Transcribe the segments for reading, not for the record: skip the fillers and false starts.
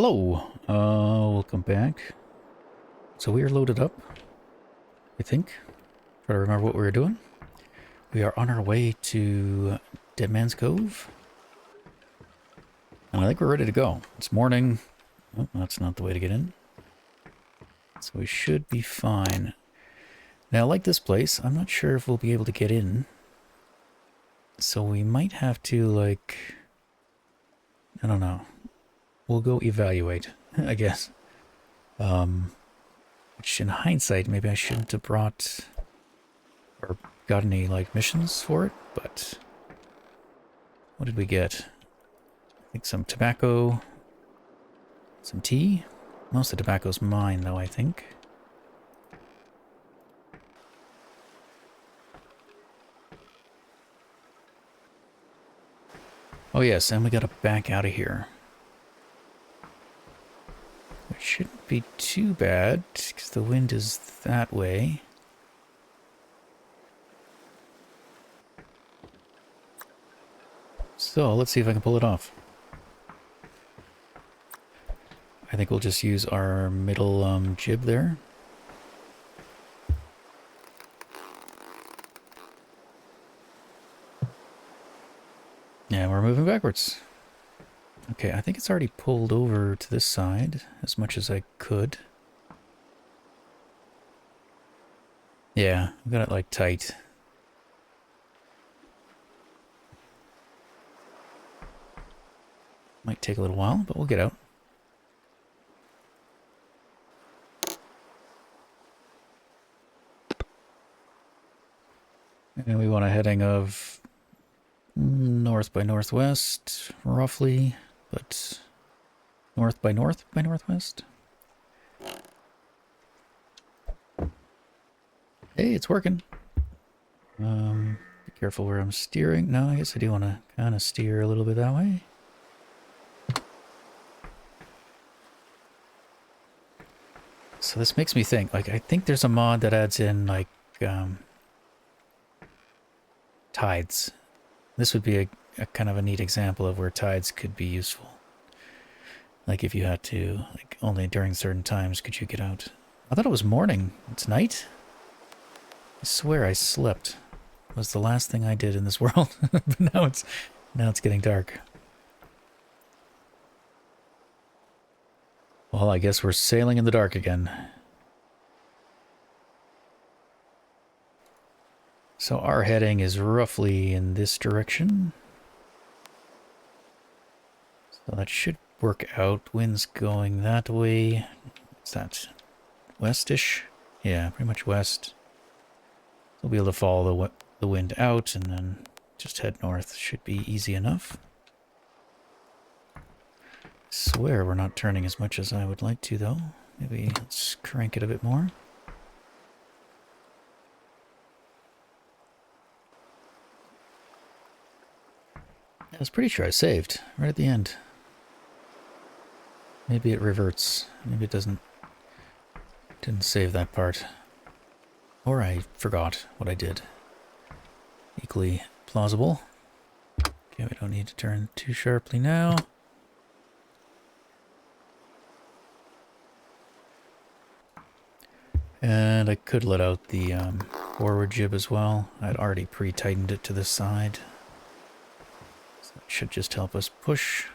Hello, welcome back. So we are loaded up, I think. Try to remember what we were doing. We are on our way to Dead Man's Cove. And I think we're ready to go. It's morning. Oh, that's not the way to get in. So we should be fine. Now, like this place, I'm not sure if we'll be able to get in. So we might have to, like... I don't know. We'll go evaluate, I guess. Which in hindsight, maybe I shouldn't have brought or got any like missions for it, but what did we get? I think some tobacco, some tea. Most of the tobacco's mine though, I think. Oh yes, and we gotta back out of here. Which shouldn't be too bad, because the wind is that way. So, let's see if I can pull it off. I think we'll just use our middle jib there. Yeah, we're moving backwards. Okay, I think it's already pulled over to this side as much as I could. Yeah, I got it like tight. Might take a little while, but we'll get out. And we want a heading of north by northwest, roughly, but north by northwest. Hey, it's working. Be careful where I'm steering. No, I guess I do want to kind of steer a little bit that way. So this makes me think, like, I think there's a mod that adds in, like, tides. This would be a kind of a neat example of where tides could be useful. Like if you had to, like only during certain times could you get out. I thought it was morning. It's night? I swear I slept. It was the last thing I did in this world. But now it's getting dark. Well, I guess we're sailing in the dark again. So our heading is roughly in this direction. So that should work out. Wind's going that way. What's that? Westish? Yeah, pretty much west. We'll be able to follow the wind out and then just head north. Should be easy enough. Swear we're not turning as much as I would like to though. Maybe let's crank it a bit more. I was pretty sure I saved right at the end. Maybe it reverts. Maybe it didn't save that part. Or I forgot what I did. Equally plausible. Okay, we don't need to turn too sharply now. And I could let out the forward jib as well. I'd already pre-tightened it to the side. So that should just help us push.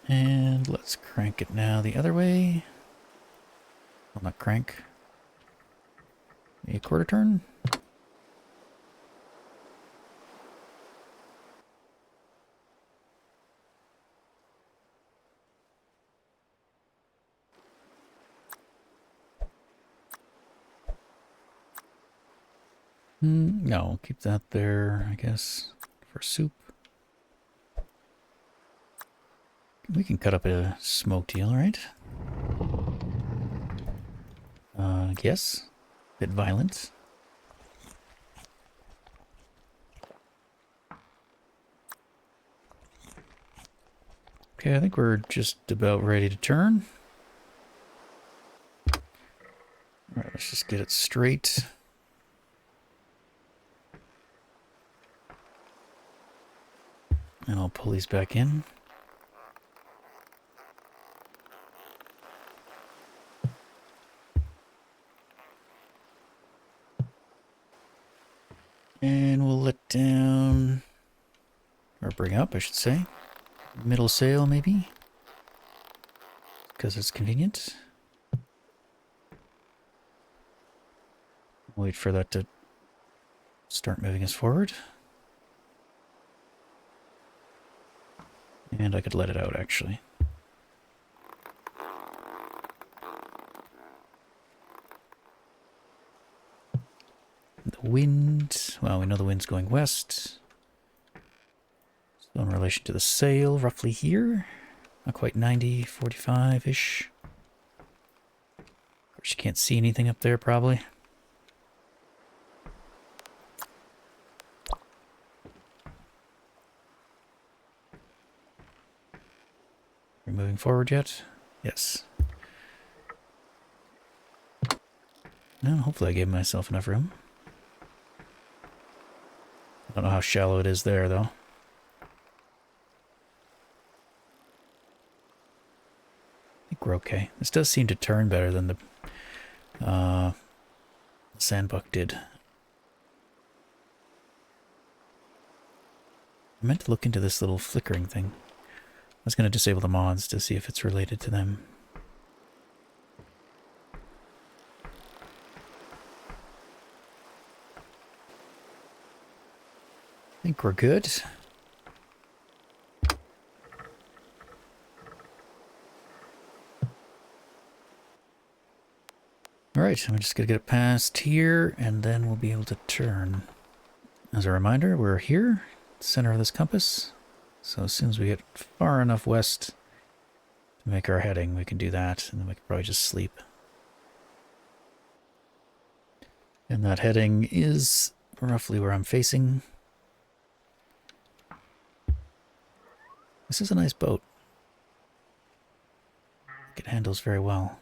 And let's crank it now the other way. Well, not crank. Maybe a quarter turn. No, keep that there, I guess, for soup. We can cut up a smoked eel, right? Yes. Bit violent. Okay, I think we're just about ready to turn. Alright, let's just get it straight. And I'll pull these back in. And we'll let down, or bring up, I should say. Middle sail, maybe? Because it's convenient. Wait for that to start moving us forward. And I could let it out, actually. The wind, well, we know the wind's going west. So in relation to the sail, roughly here. Not quite 90, 45-ish. Of course, you can't see anything up there, probably. We're moving forward yet? Yes. No, hopefully I gave myself enough room. I don't know how shallow it is there, though. I think we're okay. This does seem to turn better than the sandbuck did. I meant to look into this little flickering thing. I was going to disable the mods to see if it's related to them. I think we're good. Alright, I'm just going to get it past here, and then we'll be able to turn. As a reminder, we're here, center of this compass. So as soon as we get far enough west to make our heading, we can do that, and then we can probably just sleep. And that heading is roughly where I'm facing. This is a nice boat. It handles very well.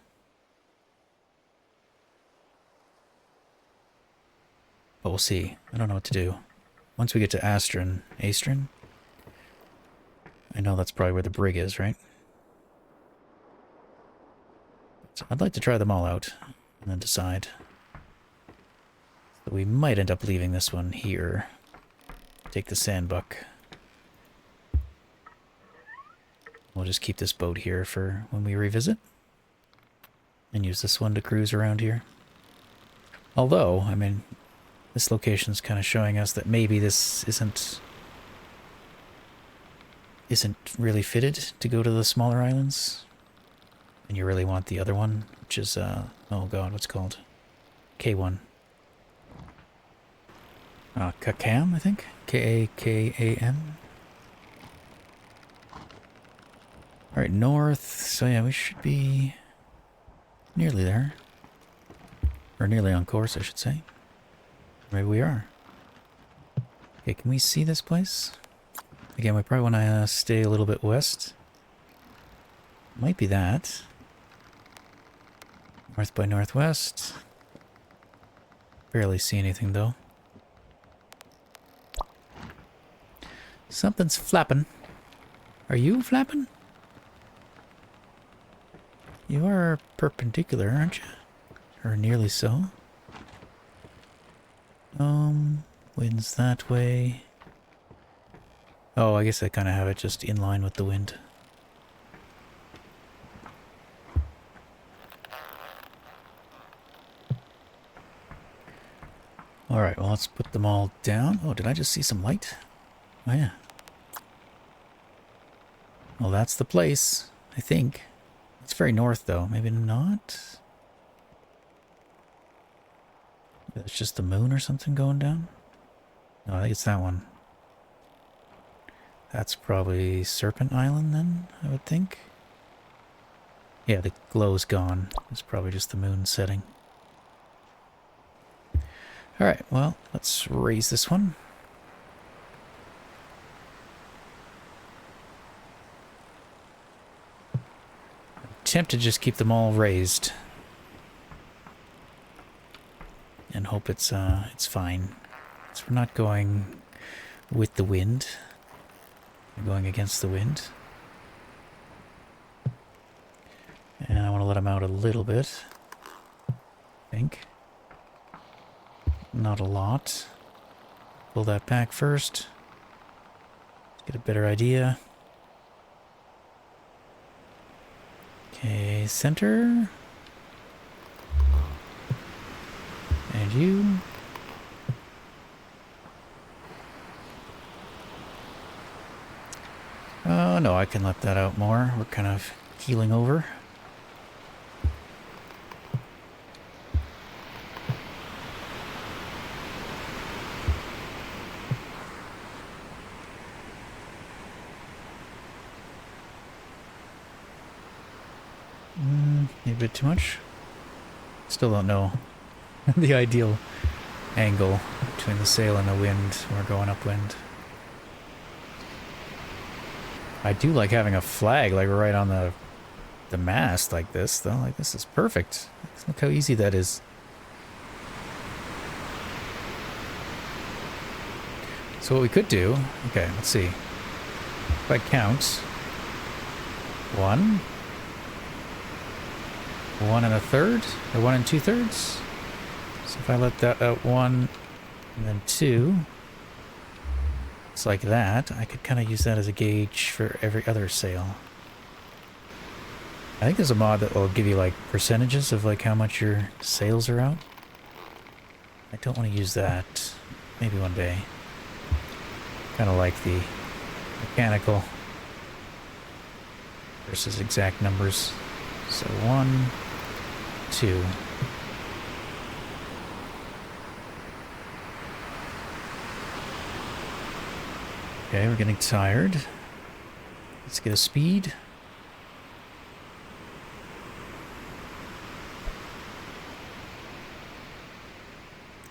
But we'll see. I don't know what to do. Once we get to Astron, I know that's probably where the brig is, right? So I'd like to try them all out and then decide. So we might end up leaving this one here. Take the sandbuck. We'll just keep this boat here for when we revisit. And use this one to cruise around here. Although, I mean, this location's kind of showing us that maybe this isn't really fitted to go to the smaller islands. And you really want the other one, which is, oh god, what's it called? K1. Kakam, I think? K-A-K-A-M? Alright, north, so yeah, we should be nearly there. Or nearly on course, I should say. Maybe we are. Okay, can we see this place? Again, we probably want to stay a little bit west. Might be that. North by northwest. Barely see anything, though. Something's flapping. Are you flapping? You are perpendicular, aren't you? Or nearly so. Wind's that way. Oh, I guess I kind of have it just in line with the wind. Alright, well, let's put them all down. Oh, did I just see some light? Oh, yeah. Well, that's the place, I think. It's very north, though. Maybe not? It's just the moon or something going down? No, I think it's that one. That's probably Serpent Island, then, I would think. Yeah, the glow's gone. It's probably just the moon setting. Alright, well, let's raise this one. I'm tempted to just keep them all raised. And hope it's fine. So we're not going with the wind. going against the wind. And I want to let them out a little bit. I think. Not a lot. Pull that back first. Get a better idea. Okay, center. And you. Oh, no, I can let that out more. We're kind of keeling over. Maybe a bit too much. Still don't know the ideal angle between the sail and the wind when we're going upwind. I do like having a flag like right on the mast like this though. Like this is perfect. Look how easy that is. So what we could do, okay, let's see. If I count 1, 1 1/3, or 1 2/3. So if I let that out 1 and then 2, it's like that. I could kind of use that as a gauge for every other sail. I think there's a mod that will give you like percentages of like how much your sails are out. I don't want to use that. Maybe one day. Kind of like the mechanical versus exact numbers. So 1, 2. Okay, we're getting tired. Let's get a speed.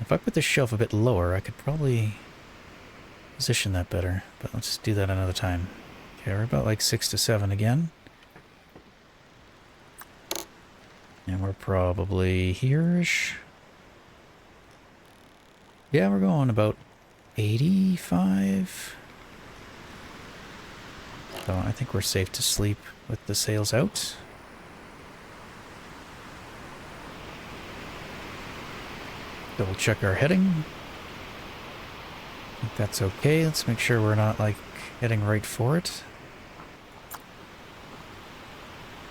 If I put the shelf a bit lower, I could probably position that better, but let's do that another time. Okay, we're about like 6 to 7 again. And we're probably here-ish. Yeah, we're going about 85. So I think we're safe to sleep with the sails out. Double check our heading. I think that's okay. Let's make sure we're not like heading right for it.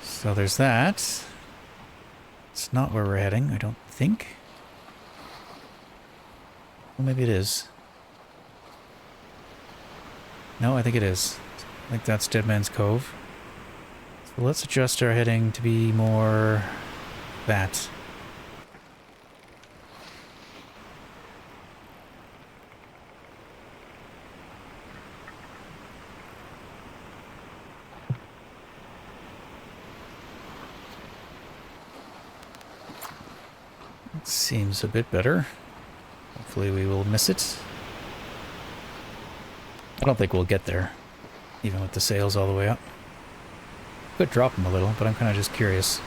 So there's that. It's not where we're heading, I don't think. Well, maybe it is. No, I think it is. I think that's Dead Man's Cove. So let's adjust our heading to be more that. It seems a bit better. Hopefully we will miss it. I don't think we'll get there, even with the sails all the way up. Could drop them a little, but I'm kind of just curious.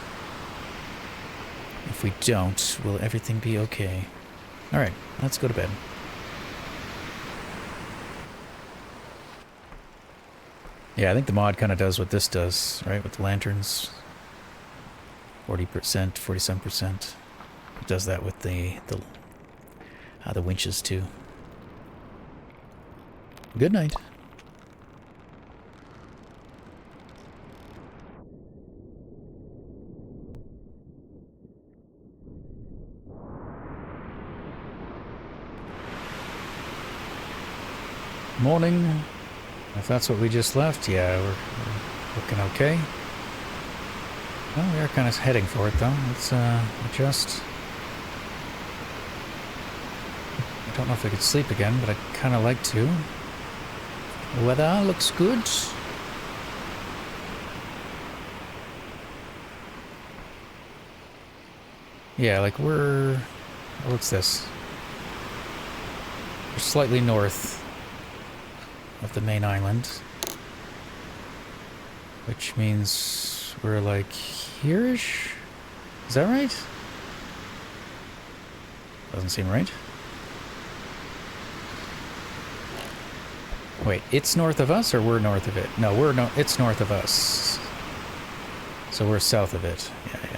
If we don't, will everything be okay? Alright, let's go to bed. Yeah, I think the mod kind of does what this does, right? With the lanterns. 40%, 47%. It does that with the winches too. Good night. Morning. If that's what we just left, yeah, we're looking okay. Well, we are kind of heading for it though. Let's adjust. I don't know if I could sleep again, but I'd kind of like to. The weather looks good. Yeah, like we're... What's this? We're slightly north of the main island. Which means we're like here-ish? Is that right? Doesn't seem right. Wait, it's north of us or we're north of it? No, it's north of us. So we're south of it. Yeah, yeah.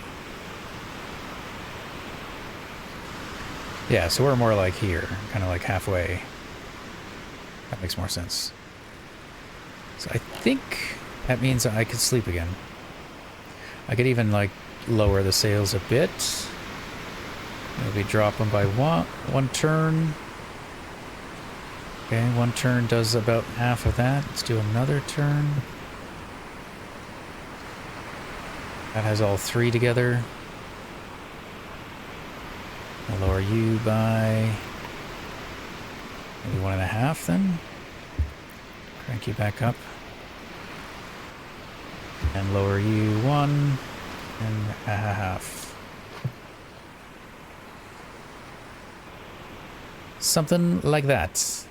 Yeah, so we're more like here, kind of like halfway. That makes more sense. So I think that means I could sleep again. I could even like lower the sails a bit. Maybe drop them by one turn. Okay, one turn does about half of that. Let's do another turn. That has all three together. I'll lower you by maybe 1.5 then. Crank you back up. And lower you 1.5. Something like that.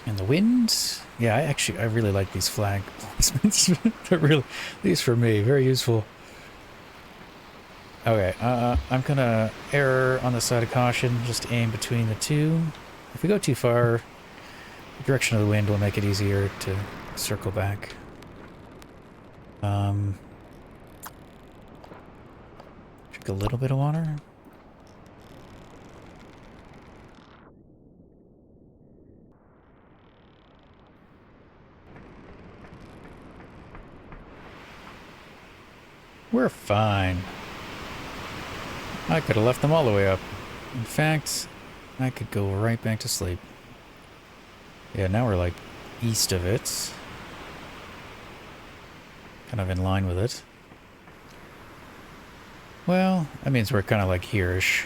And the wind? Yeah, I really like these flag placements. They're really, these for me, very useful. Okay, I'm gonna err on the side of caution, just aim between the two. If we go too far, the direction of the wind will make it easier to circle back. Drink a little bit of water. We're fine. I could have left them all the way up. In fact, I could go right back to sleep. Yeah, now we're like east of it. Kind of in line with it. Well, that means we're kind of like here-ish.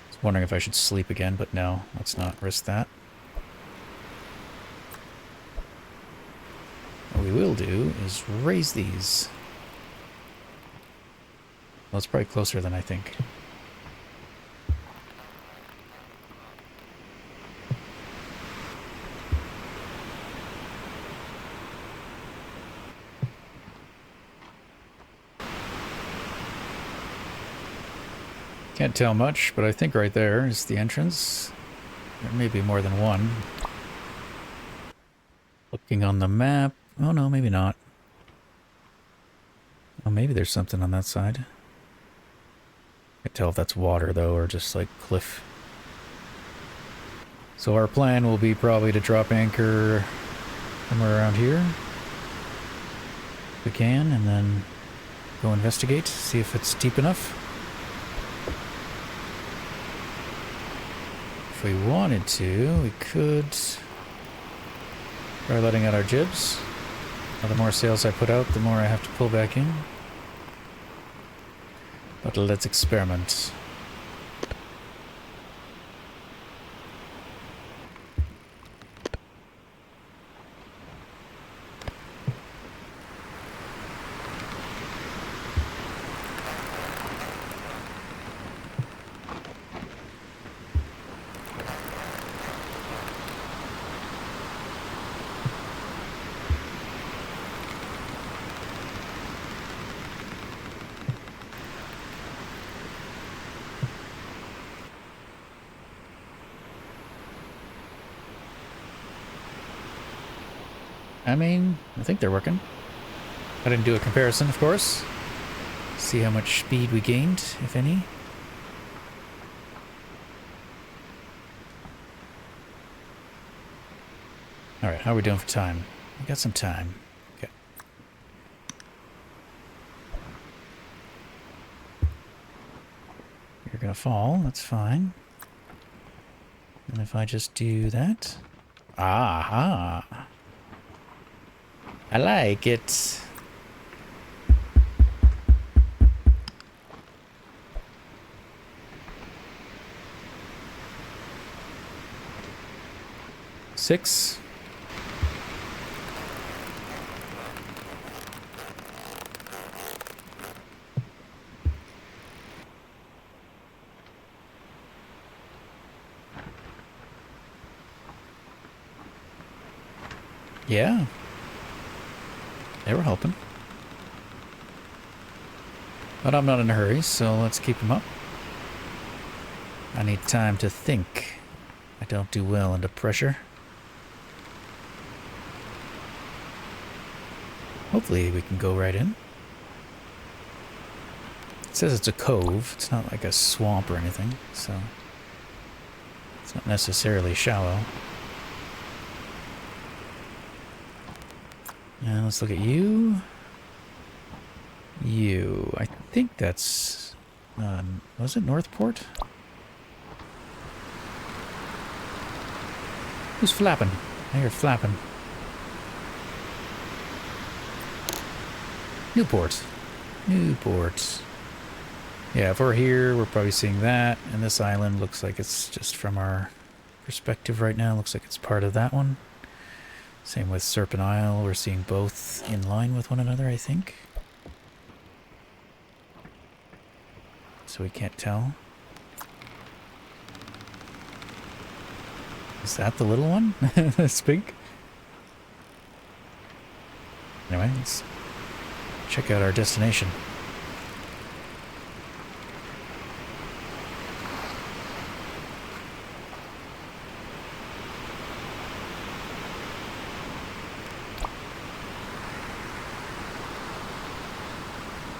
I was wondering if I should sleep again, but no, let's not risk that. What we will do is raise these. Well, it's probably closer than I think. Can't tell much, but I think right there is the entrance. There may be more than one. Looking on the map. Oh no, maybe not. Oh, maybe there's something on that side. Can't tell if that's water though, or just like cliff. So our plan will be probably to drop anchor somewhere around here. If we can, and then go investigate, see if it's deep enough. If we wanted to, we could try letting out our jibs. Now, the more sails I put out, the more I have to pull back in. But let's experiment. I mean, I think they're working. I didn't do a comparison, of course. See how much speed we gained, if any. Alright, how are we doing for time? We got some time. Okay. You're gonna fall, that's fine. And if I just do that... Aha! I like it. Six. Yeah. They were helping. But I'm not in a hurry, so let's keep them up. I need time to think. I don't do well under pressure. Hopefully we can go right in. It says it's a cove. It's not like a swamp or anything, so it's not necessarily shallow. Now let's look at you. You. I think that's... was it Northport? Who's flapping? I hear flapping. Newport. Newport. Yeah, if we're here, we're probably seeing that. And this island looks like it's just from our perspective right now. Looks like it's part of that one. Same with Serpent Isle. We're seeing both in line with one another, I think. So we can't tell. Is that the little one? That's big. Anyway, let's check out our destination.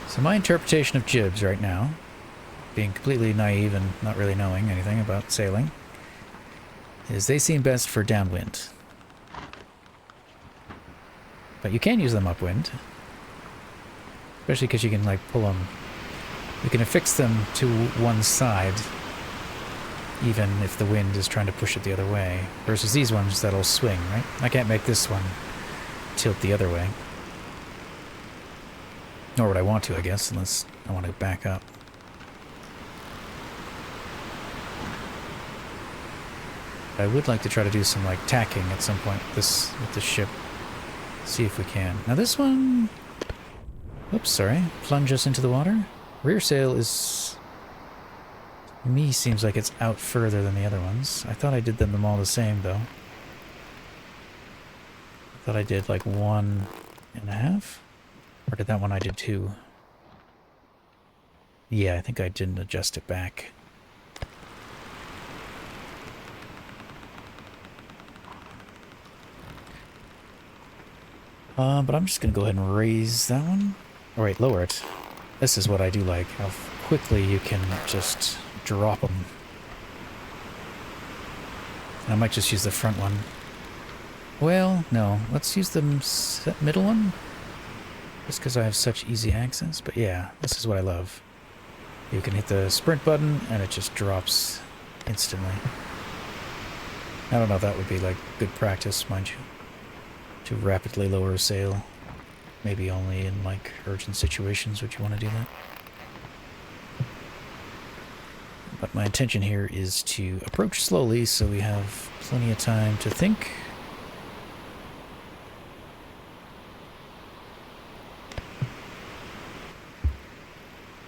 So my interpretation of jibs right now, being completely naive and not really knowing anything about sailing, is they seem best for downwind. But you can use them upwind. Especially because you can like pull them. You can affix them to one side even if the wind is trying to push it the other way. Versus these ones that'll swing, right? I can't make this one tilt the other way. Nor would I want to, I guess, unless I want to back up. I would like to try to do some like tacking at some point with this ship. See if we can. Now this one... Oops, sorry. Plunge us into the water. Rear sail is... To me, seems like it's out further than the other ones. I thought I did them all the same, though. I thought I did like 1.5? Or did that one I did 2? Yeah, I think I didn't adjust it back. But I'm just gonna go ahead and raise that one. Or wait, lower it. This is what I do like, how quickly you can just drop them. I might just use the front one. Well, no, let's use the middle one. Just because I have such easy access. But yeah, this is what I love. You can hit the sprint button and it just drops instantly. I don't know if that would be like good practice, mind you. To rapidly lower a sail. Maybe only in like urgent situations would you want to do that. But my intention here is to approach slowly so we have plenty of time to think.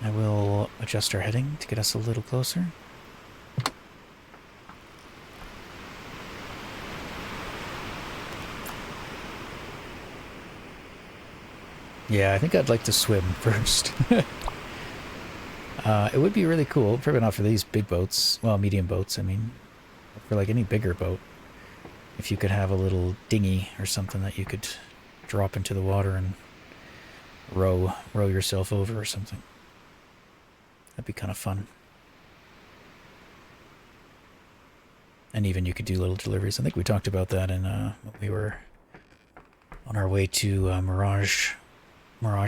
I will adjust our heading to get us a little closer. Yeah, I think I'd like to swim first. It would be really cool, probably not for these big boats, well, medium boats, I mean, for like any bigger boat, if you could have a little dinghy or something that you could drop into the water and row yourself over or something. That'd be kind of fun. And even you could do little deliveries. I think we talked about that in when we were on our way to Mirage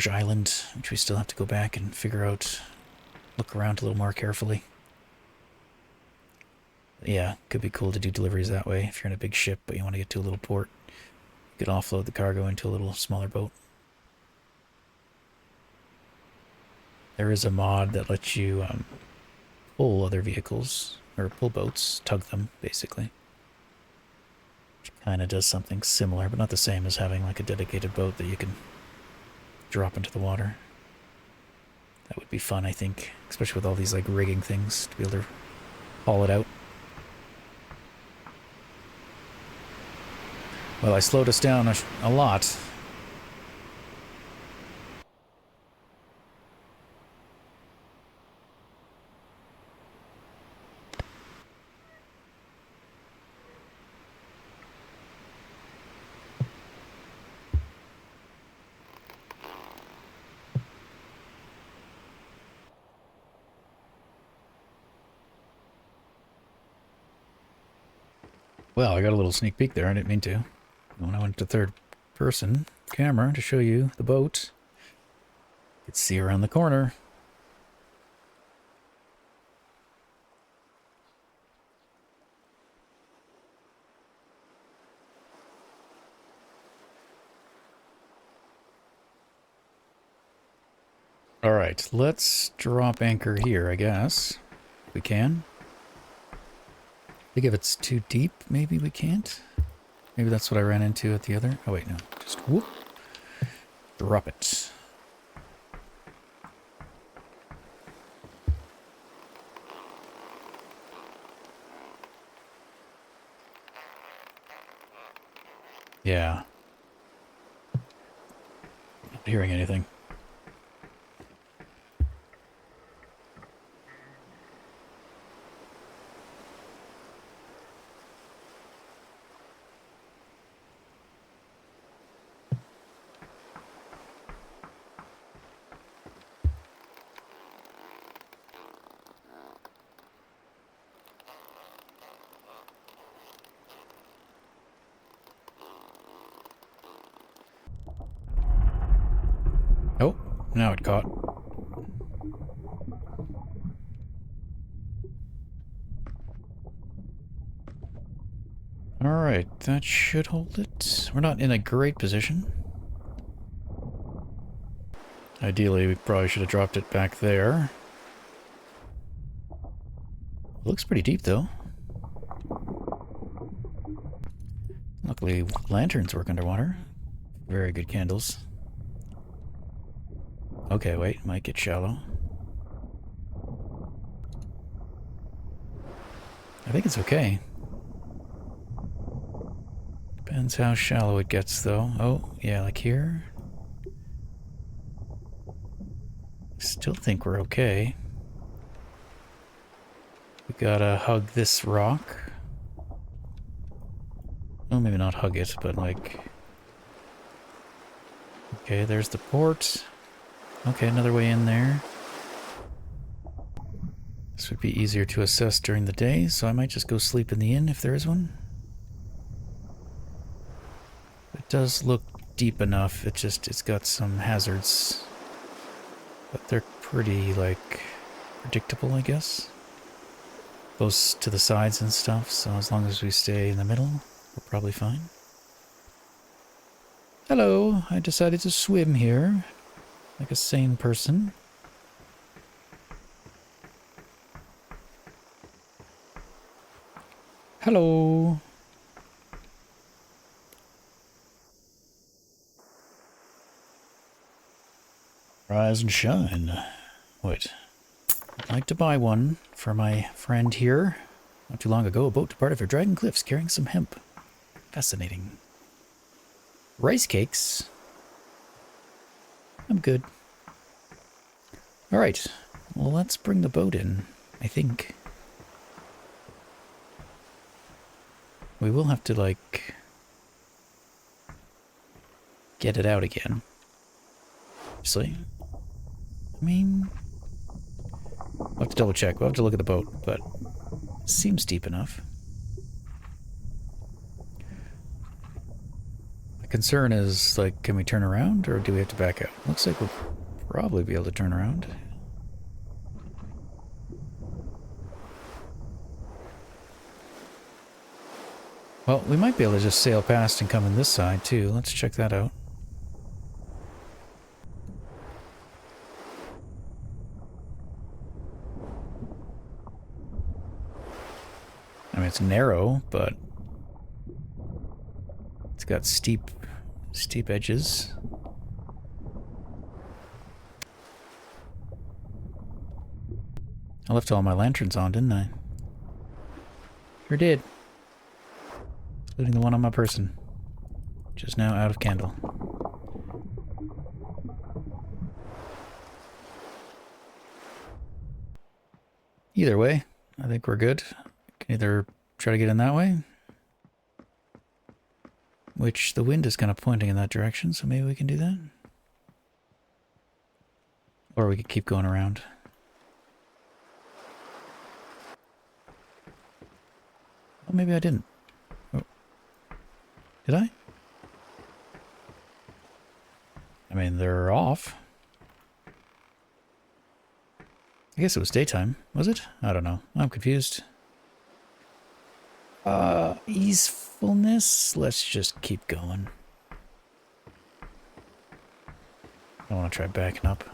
Island, which we still have to go back and figure out, look around a little more carefully. Yeah, could be cool to do deliveries that way if you're in a big ship but you want to get to a little port. You could offload the cargo into a little smaller boat. There is a mod that lets you pull other vehicles, or pull boats, tug them, basically. Which kind of does something similar, but not the same as having like a dedicated boat that you can drop into the water. That would be fun, I think, especially with all these like rigging things to be able to haul it out. Well, I slowed us down a lot. Well, I got a little sneak peek there. I didn't mean to. When I went to third person camera to show you the boat, you could see around the corner. All right, let's drop anchor here, I guess. If we can. I think if it's too deep, maybe we can't. Maybe that's what I ran into at the other. Oh, wait, no. Just whoop. Drop it. Yeah. Not hearing anything. Oh, now it caught. Alright, that should hold it. We're not in a great position. Ideally, we probably should have dropped it back there. Looks pretty deep, though. Luckily, lanterns work underwater. Very good candles. Okay, wait, might get shallow. I think it's okay. Depends how shallow it gets, though. Oh, yeah, like here. Still think we're okay. We gotta hug this rock. Well, maybe not hug it, but like... Okay, there's the port. Okay, another way in there. This would be easier to assess during the day, so I might just go sleep in the inn if there is one. It does look deep enough, it's got some hazards. But they're pretty, like, predictable, I guess. Goes to the sides and stuff, so as long as we stay in the middle, we're probably fine. Hello, I decided to swim here, like a sane person. Hello. Rise and shine. Wait. I'd like to buy one for my friend here. Not too long ago, a boat departed for Dragon Cliffs carrying some hemp. Fascinating. Rice cakes? I'm good. Alright. Well, let's bring the boat in, I think. We will have to, like... get it out again. Obviously. I mean... We'll have to double check. We'll have to look at the boat, but... it seems deep enough. My concern is, like, can we turn around, or do we have to back out? Looks like we'll probably be able to turn around. Well, we might be able to just sail past and come in this side, too. Let's check that out. I mean, it's narrow, but it's got steep edges. I left all my lanterns on, didn't I? Sure did. Including the one on my person, which is now out of candle. Either way, I think we're good. Can either try to get in that way, which the wind is kind of pointing in that direction, so maybe we can do that. Or we could keep going around. Well, maybe I didn't. Did I? I mean, they're off. I guess it was daytime, was it? I don't know. I'm confused. Easefulness? Let's just keep going. I want to try backing up.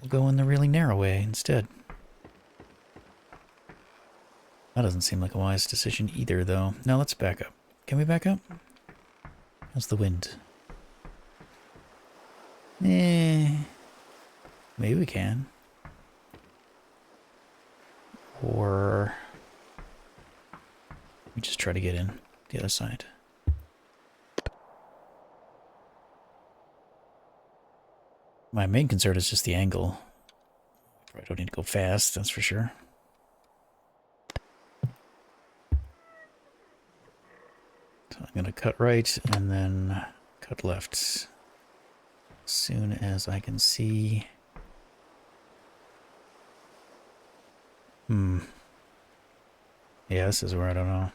We'll go in the really narrow way instead. That doesn't seem like a wise decision either, though. Now let's back up. Can we back up? How's the wind? Maybe we can. Or we just try to get in the other side. My main concern is just the angle. Probably don't need to go fast, that's for sure. So I'm going to cut right and then cut left as soon as I can see. Yeah, this is where I don't know.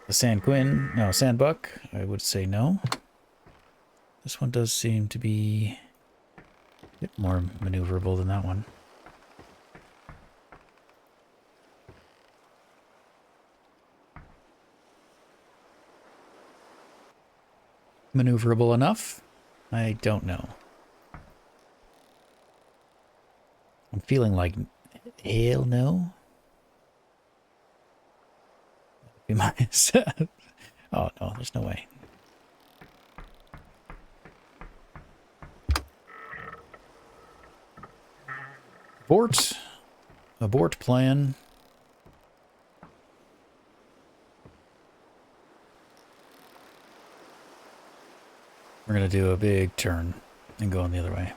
The sandbuck, I would say no. This one does seem to be a bit more maneuverable than that one. Maneuverable enough? I don't know. I'm feeling like hell no. Be my oh no, there's no way. Abort plan. We're gonna do a big turn and go on the other way.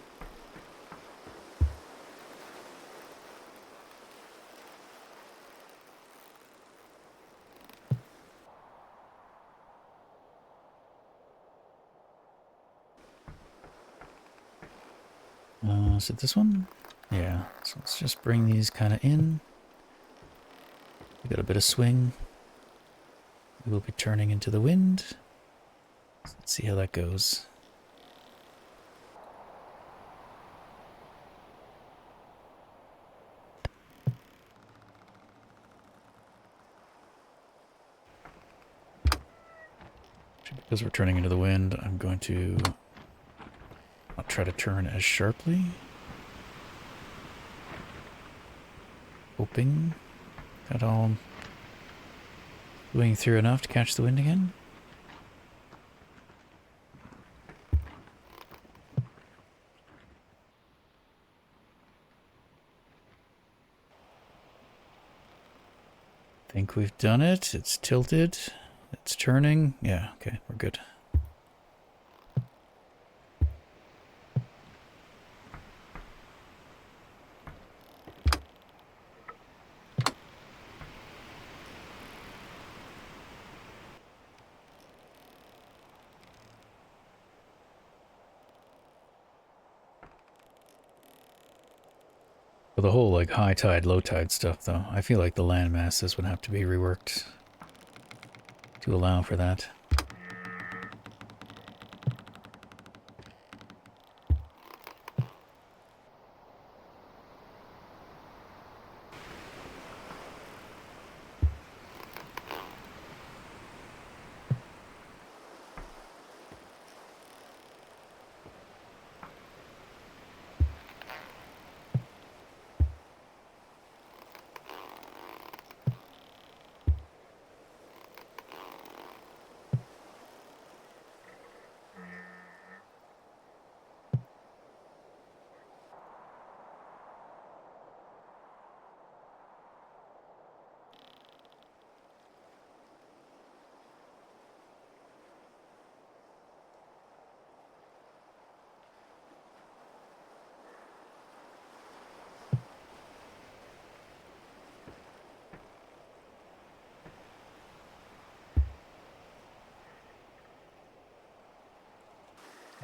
Is it this one? Yeah, so let's just bring these kind of in. We got a bit of swing. We will be turning into the wind. Let's see how that goes. Because we're turning into the wind, I'm going to not try to turn as sharply. Hoping that I'll swing through enough to catch the wind again. Think we've done it. It's tilted. It's turning. Yeah, okay, we're good. For the whole like high tide, low tide stuff though, I feel like the land masses would have to be reworked to allow for that.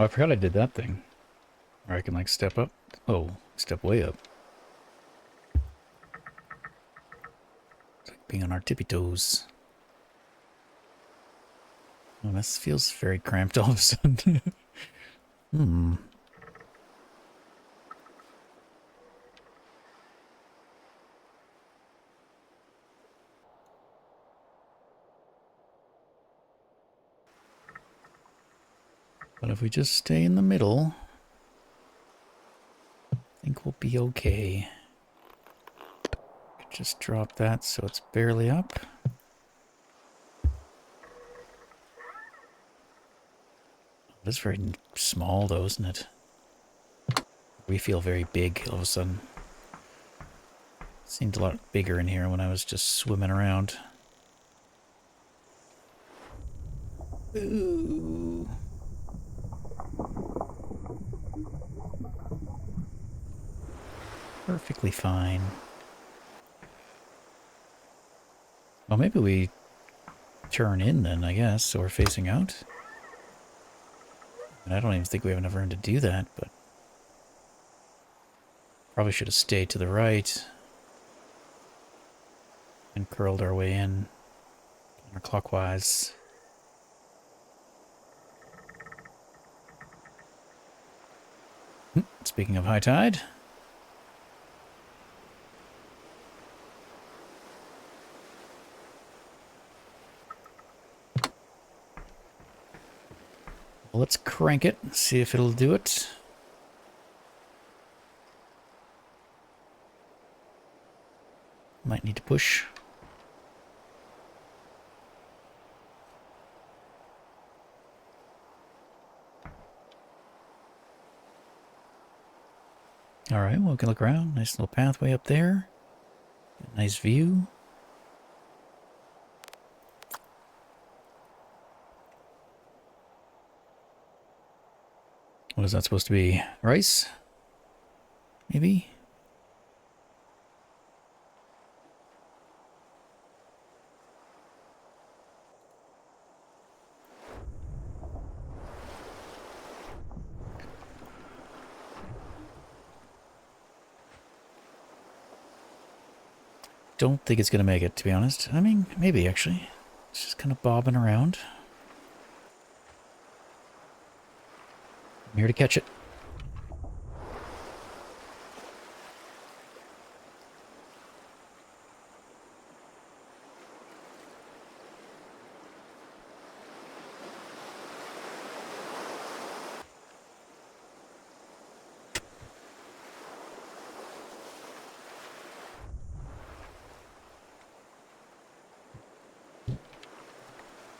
Oh, I forgot I did that thing. Where I can like step up. Oh, step way up. Being on our tippy toes. Oh, this feels very cramped all of a sudden. Hmm. But if we just stay in the middle, I think we'll be okay. Just drop that so it's barely up. That's very small though, isn't it? We feel very big all of a sudden. It seemed a lot bigger in here when I was just swimming around. Ooh. Perfectly fine. Well, maybe we turn in then, I guess, so we're facing out. And I don't even think we have enough room to do that, but probably should have stayed to the right and curled our way in counterclockwise. Speaking of high tide. Well, let's crank it, see if it'll do it. Might need to push. Alright, well, we can look around. Nice little pathway up there. Nice view. What is that supposed to be? Rice? Maybe? Don't think it's going to make it, to be honest. I mean, maybe, actually. It's just kind of bobbing around. I'm here to catch it.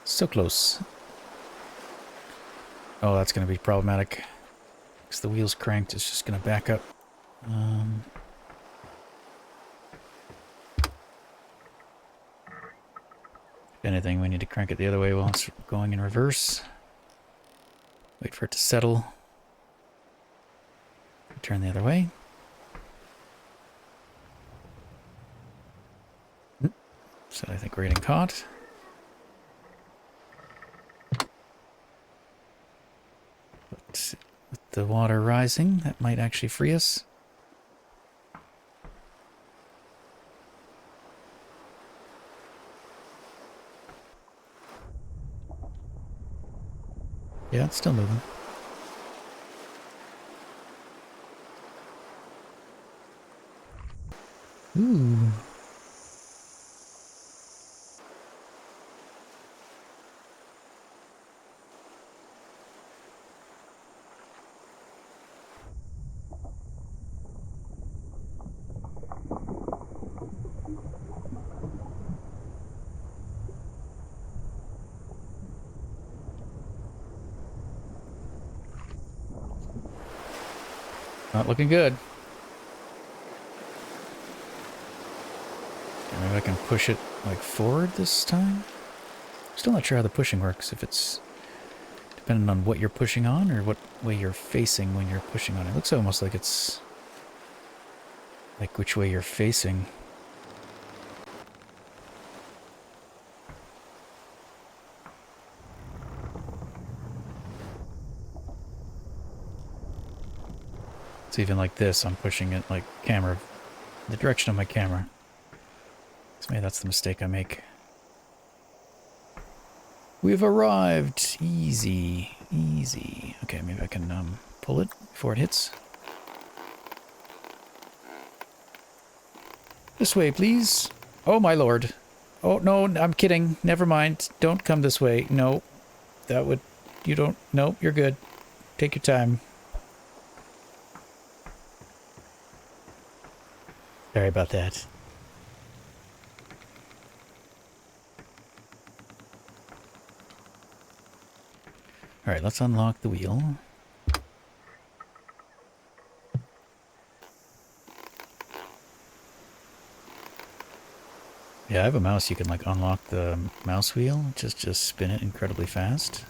So close. Oh, that's going to be problematic. Because the wheel's cranked, it's just going to back up. If anything, we need to crank it the other way while it's going in reverse. Wait for it to settle. Turn the other way. So I think we're getting caught. But with the water rising, that might actually free us. Yeah, it's still moving. Ooh. Not looking good. Maybe I can push it like forward this time? Still not sure how the pushing works, if it's dependent on what you're pushing on or what way you're facing when you're pushing on it. It looks almost like it's like which way you're facing. It's even like this, I'm pushing it like camera, the direction of my camera. It's Maybe that's the mistake I make. We've arrived. Easy. Easy. Okay, maybe I can pull it before it hits. This way, please. Oh, my lord. Oh, no, I'm kidding. Never mind. Don't come this way. No. That would... You don't... Nope, you're good. Take your time. Sorry about that. Alright, let's unlock the wheel. Yeah, I have a mouse. You can, like, unlock the mouse wheel. Just spin it incredibly fast.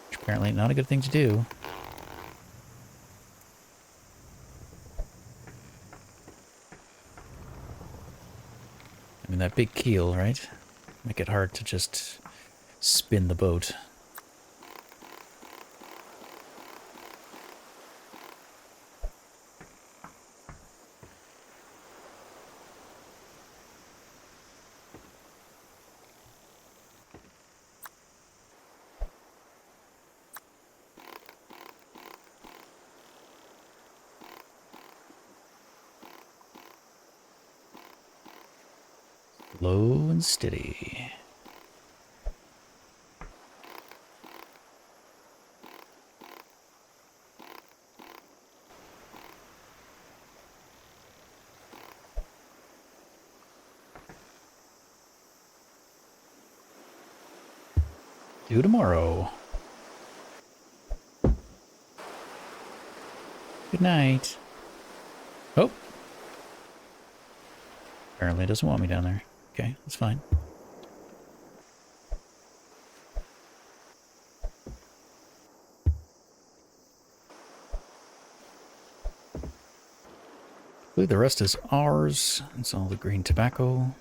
Which apparently not a good thing to do. I mean, that big keel, right? Make it hard to just spin the boat. Low and steady. Do tomorrow. Good night. Oh. Apparently it doesn't want me down there. Okay, that's fine. I believe the rest is ours. It's all the green tobacco.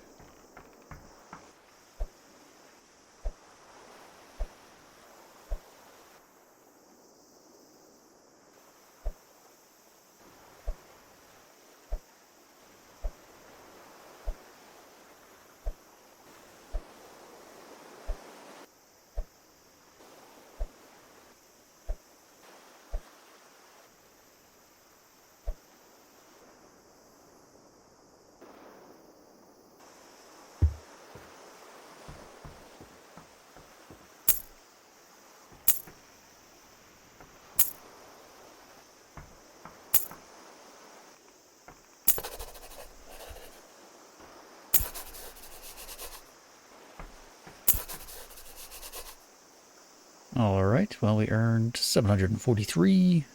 Alright, well, we earned 743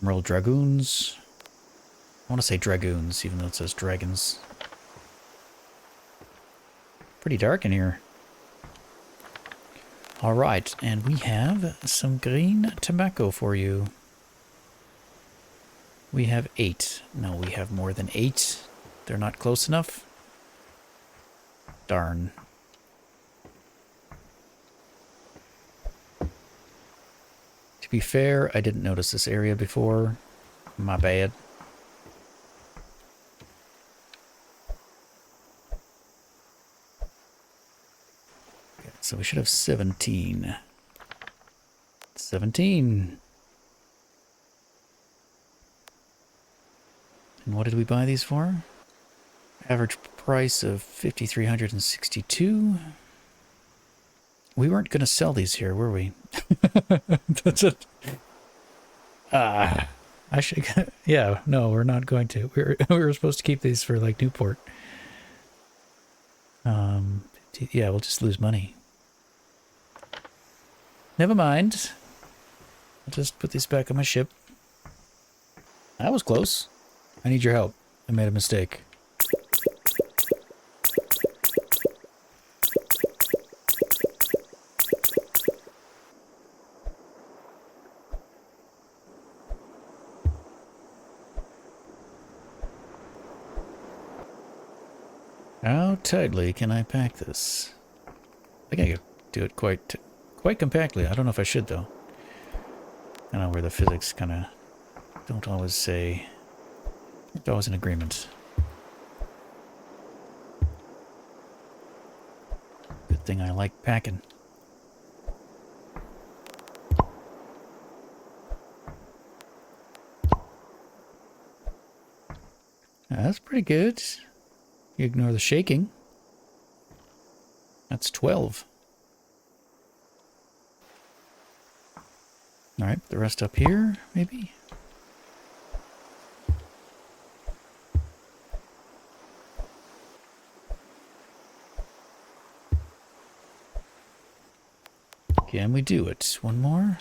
Emerald Dragoons. I want to say Dragoons, even though it says Dragons. Pretty dark in here. Alright, and we have some green tobacco for you. We have 8. No, we have more than 8. They're not close enough. Darn. To be fair, I didn't notice this area before. My bad. Okay, so we should have 17. 17. And what did we buy these for? Average price of 5,362. We weren't going to sell these here, were we? That's it. I should. Yeah, no, we're not going to. We were supposed to keep these for like Newport. Yeah, we'll just lose money. Never mind. I'll just put these back on my ship. That was close. I need your help. I made a mistake. How tightly can I pack this? I think I could do it quite compactly. I don't know if I should, though. I know where the physics kind of don't always say... Aren't always in agreement. Good thing I like packing. That's pretty good. You ignore the shaking. That's 12. Alright, put the rest up here, maybe? Can we do it? One more?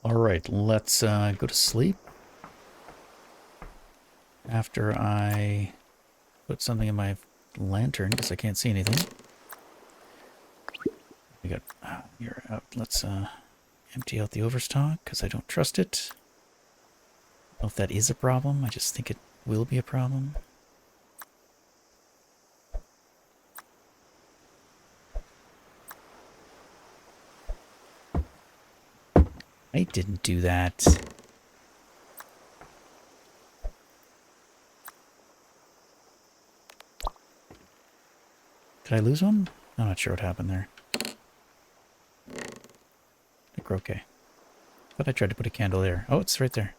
Alright, let's go to sleep. After I put something in my lantern, because I can't see anything. We got... you're out. Let's empty out the overstock, because I don't trust it. I don't know if that is a problem. I just think it will be a problem. I didn't do that. Did I lose one? I'm not sure what happened there. I think we're okay. Thought I tried to put a candle there. Oh, it's right there.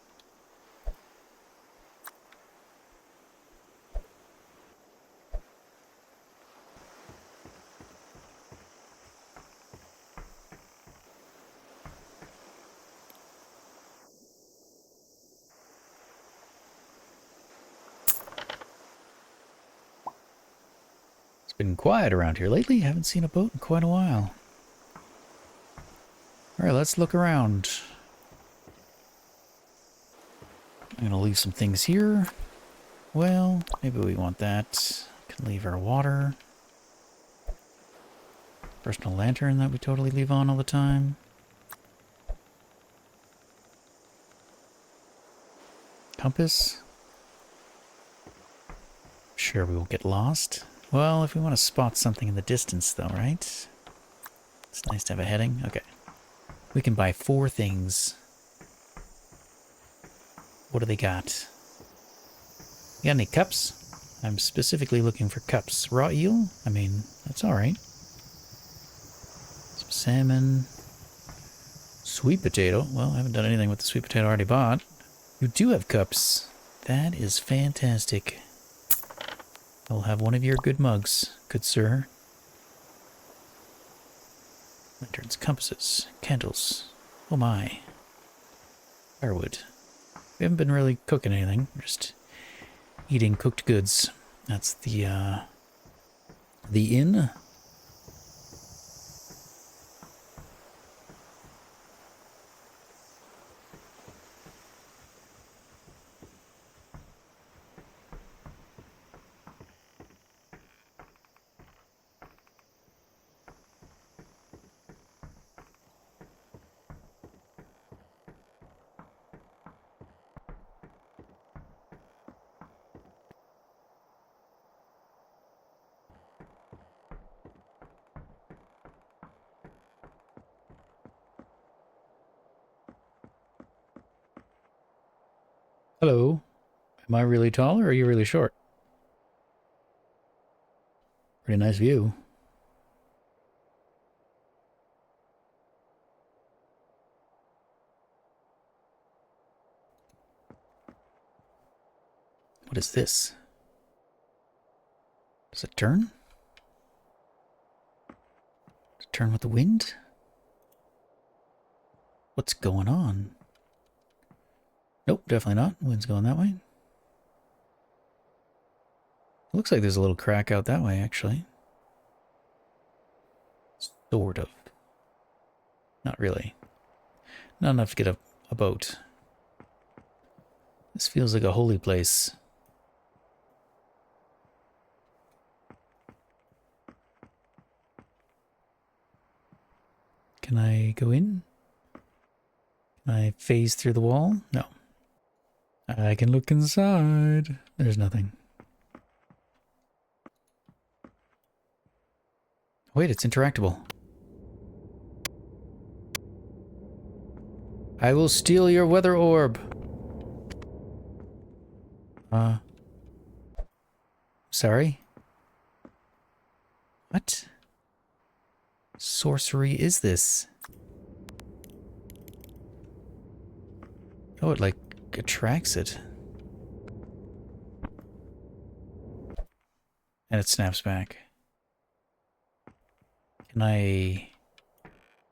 It's been quiet around here lately. Haven't seen a boat in quite a while. Alright, let's look around. I'm gonna leave some things here. Well, maybe we want that. Can leave our water. Personal lantern that we totally leave on all the time. Compass. Sure we won't get lost. Well, if we want to spot something in the distance though, right? It's nice to have a heading. Okay. We can buy 4 things. What do they got? You got any cups? I'm specifically looking for cups. Raw eel? I mean, that's alright. Some salmon. Sweet potato. Well, I haven't done anything with the sweet potato I already bought. You do have cups. That is fantastic. I'll have one of your good mugs, good sir. Lanterns, compasses, candles. Oh my. Firewood. We haven't been really cooking anything. We're just eating cooked goods. That's the inn. Hello. Am I really tall or are you really short? Pretty nice view. What is this? Does it turn? Does it turn with the wind? What's going on? Nope, definitely not. Wind's going that way. Looks like there's a little crack out that way, actually. Sort of. Not really. Not enough to get a boat. This feels like a holy place. Can I go in? Can I phase through the wall? No. I can look inside. There's nothing. Wait, it's interactable. I will steal your weather orb. Sorry? What sorcery is this? Oh, it like attracts it. And it snaps back. Can I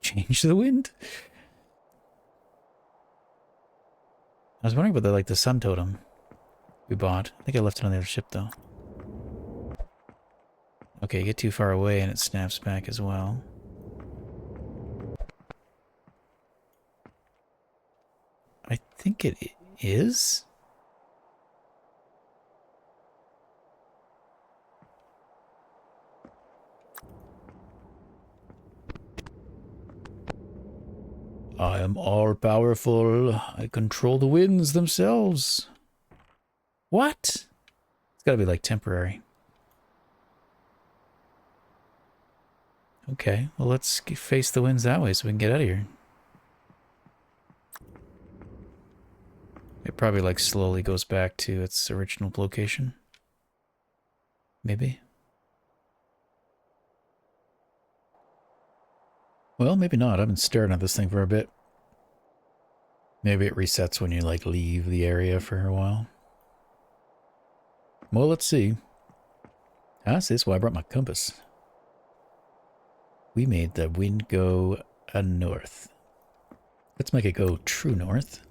change the wind? I was wondering about the sun totem we bought. I think I left it on the other ship though. Okay, you get too far away and it snaps back as well. I think it is. I am all-powerful. I control the winds themselves. What? It's gotta be like temporary. Okay, well let's face the winds that way so we can get out of here. It probably like slowly goes back to its original location. Maybe. Well, maybe not. I've been staring at this thing for a bit. Maybe it resets when you like leave the area for a while. Well, let's see. Ah, see, that's why I brought my compass. We made the wind go north. Let's make it go true north.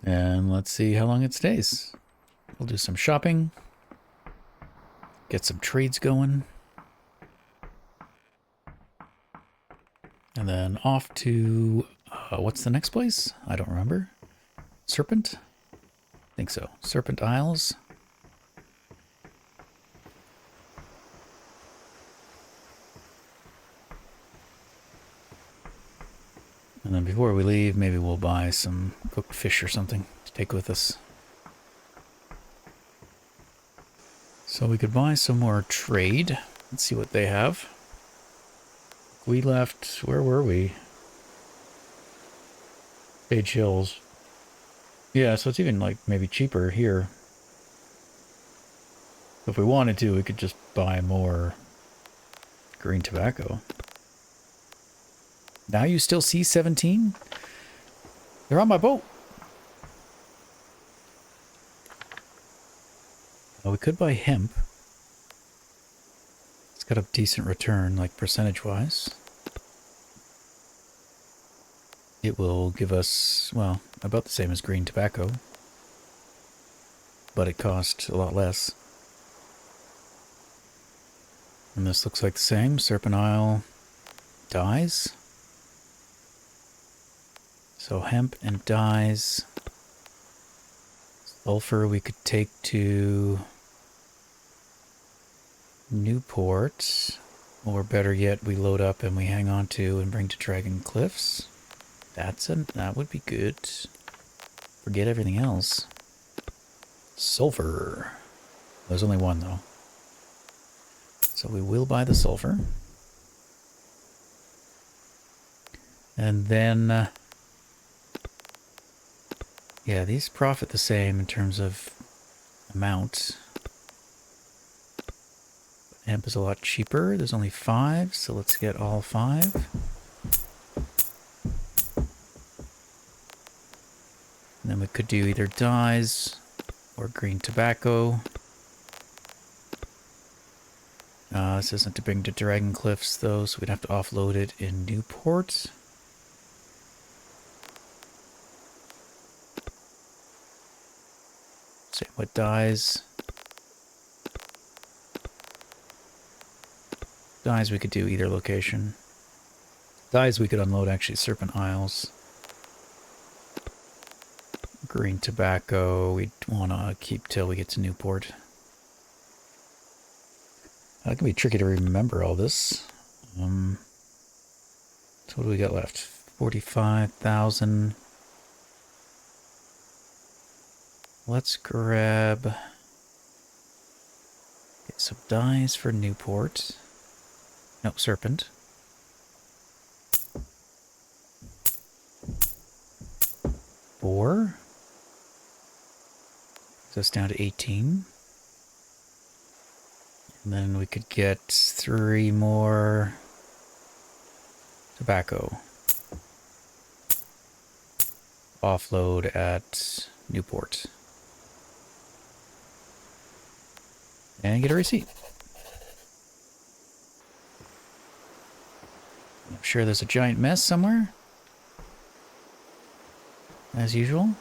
And let's see how long it stays. We'll do some shopping. Get some trades going. And then off to... what's the next place? I don't remember. Serpent? I think so. Serpent Isles. And then before we leave, maybe we'll buy some cooked fish or something to take with us. So we could buy some more trade. Let's see what they have. We left... Where were we? Page Hills. Yeah, so it's even like maybe cheaper here. If we wanted to, we could just buy more green tobacco. Now you still see 17? They're on my boat. Well, we could buy hemp. It's got a decent return, like percentage-wise. It will give us, well, about the same as green tobacco. But it costs a lot less. And this looks like the same. Serpent Isle dyes. So hemp and dyes. Sulfur we could take to Newport. Or better yet, we load up and we hang on to and bring to Dragon Cliffs. That would be good. Forget everything else. Sulfur. There's only one though. So we will buy the sulfur. And then... yeah, these profit the same in terms of amount. Hemp is a lot cheaper. There's only 5, so let's get all 5. And then we could do either dyes or green tobacco. This isn't to bring to Dragon Cliffs though, so we'd have to offload it in Newport. Same with dyes. Dyes we could do either location. Dyes we could unload actually Serpent Isles. Green tobacco we'd want to keep till we get to Newport. That can be tricky to remember all this. So what do we got left? 45,000. Let's grab So dyes for Newport. No, Serpent. Four. So it's down to 18. And then we could get 3 more tobacco. Offload at Newport. And get a receipt. I'm sure there's a giant mess somewhere. As usual.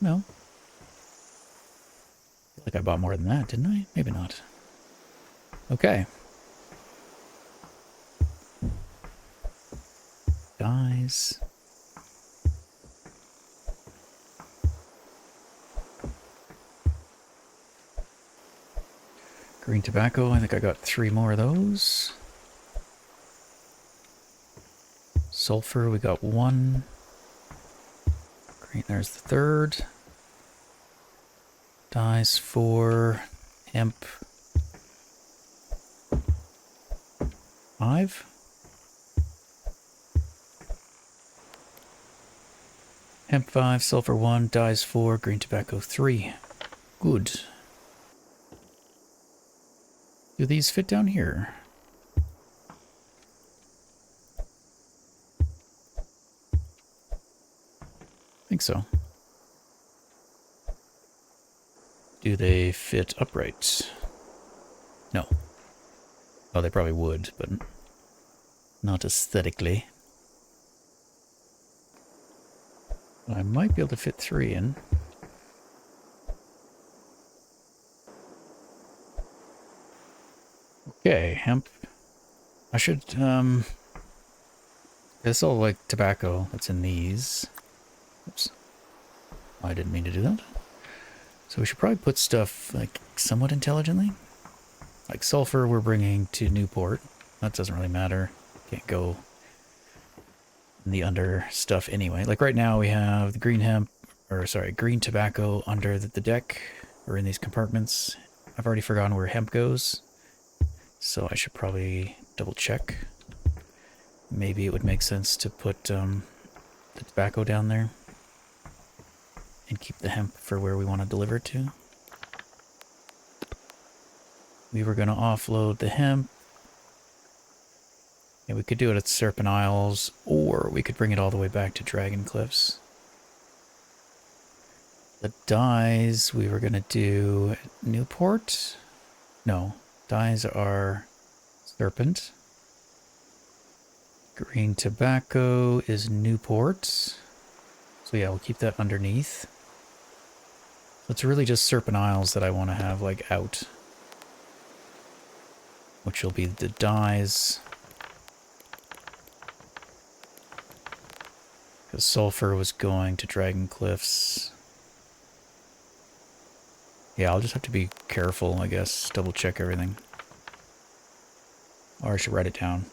No. I feel like I bought more than that, didn't I? Maybe not. Okay. Guys. Green tobacco, I think I got 3 more of those. Sulfur, we got 1. Green, there's the 3rd. Dyes 4. Hemp 5. Hemp 5, sulfur 1, dyes 4, green tobacco 3. Good. Do these fit down here? I think so. Do they fit upright? No. Oh, they probably would, but not aesthetically. I might be able to fit 3 in. Okay, hemp. I should, it's all like tobacco that's in these. Oops. I didn't mean to do that. So we should probably put stuff, like, somewhat intelligently. Like sulfur we're bringing to Newport. That doesn't really matter. Can't go in the under stuff anyway. Like right now we have the green hemp, or sorry, green tobacco under the deck, or in these compartments. I've already forgotten where hemp goes. So I should probably double check. Maybe it would make sense to put the tobacco down there and keep the hemp for where we want to deliver it to. We were going to offload the hemp. Yeah, we could do it at Serpent Isles, or we could bring it all the way back to Dragon Cliffs. The dyes we were going to do at Newport. No, dyes are Serpent. Green tobacco is Newport. So yeah, we'll keep that underneath. It's really just Serpent Isles that I want to have, like, out. Which will be the dyes. Because sulfur was going to Dragon Cliffs. Yeah, I'll just have to be careful, I guess. Double check everything. Or I should write it down.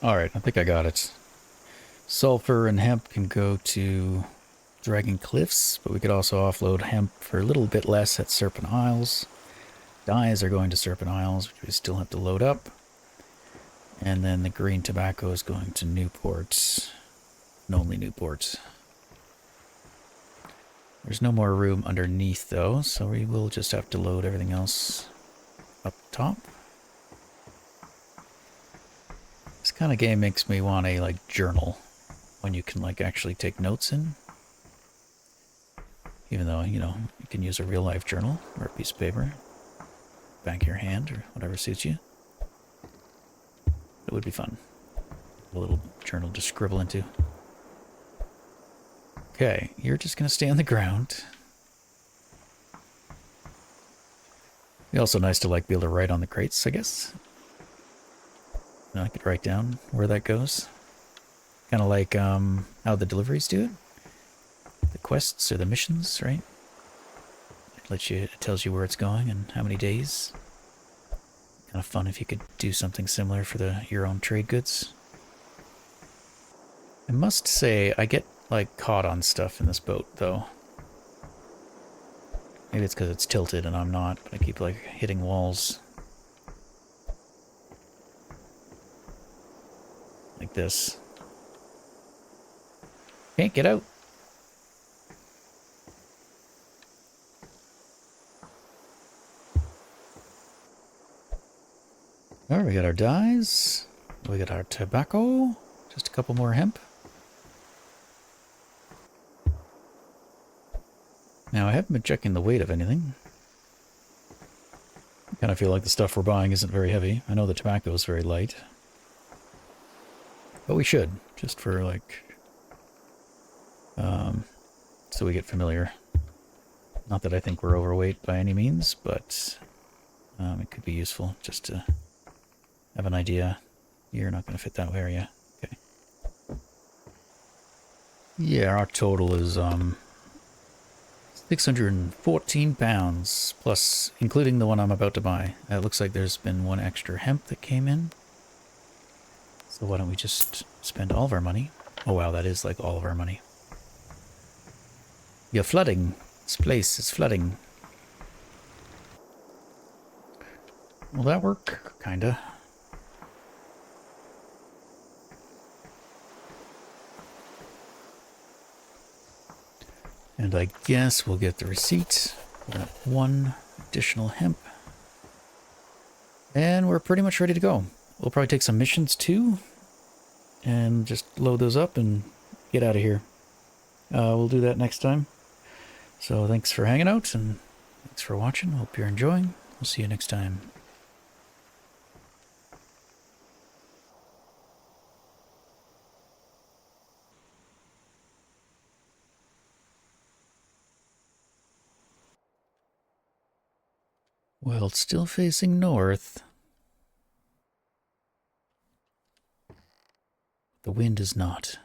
Alright, I think I got it. Sulfur and hemp can go to Dragon Cliffs, but we could also offload hemp for a little bit less at Serpent Isles. Dyes are going to Serpent Isles, which we still have to load up. And then the green tobacco is going to Newport. And only Newport. There's no more room underneath though, so we will just have to load everything else up top. This kind of game makes me want a, like, journal when you can, like, actually take notes in. Even though, you know, you can use a real life journal or a piece of paper. Back of your hand or whatever suits you. It would be fun. A little journal to scribble into. Okay, you're just going to stay on the ground. It'd be also nice to, like, be able to write on the crates, I guess. You know, I could write down where that goes. Kind of like how the deliveries do it. The quests or the missions, right? It tells you where it's going and how many days. Kind of fun if you could do something similar for your own trade goods. I must say, I get, like, caught on stuff in this boat, though. Maybe it's because it's tilted and I'm not, but I keep, like, hitting walls. Like this. Can't get out. Alright, we got our dyes. We got our tobacco. Just a couple more hemp. Now, I haven't been checking the weight of anything. I kind of feel like the stuff we're buying isn't very heavy. I know the tobacco is very light. But we should, just for, like, so we get familiar. Not that I think we're overweight by any means, but it could be useful just to have an idea. You're not going to fit that way, are you? Okay. Yeah, our total is 614 pounds, plus including the one I'm about to buy. It looks like there's been one extra hemp that came in. So why don't we just spend all of our money? Oh wow, that is like all of our money. You're flooding. This place is flooding. Will that work? Kinda. And I guess we'll get the receipt for that one additional hemp. And we're pretty much ready to go. We'll probably take some missions too. And just load those up and get out of here. We'll do that next time. So thanks for hanging out and thanks for watching. Hope you're enjoying. We'll see you next time. Well, it's still facing north. The wind is not.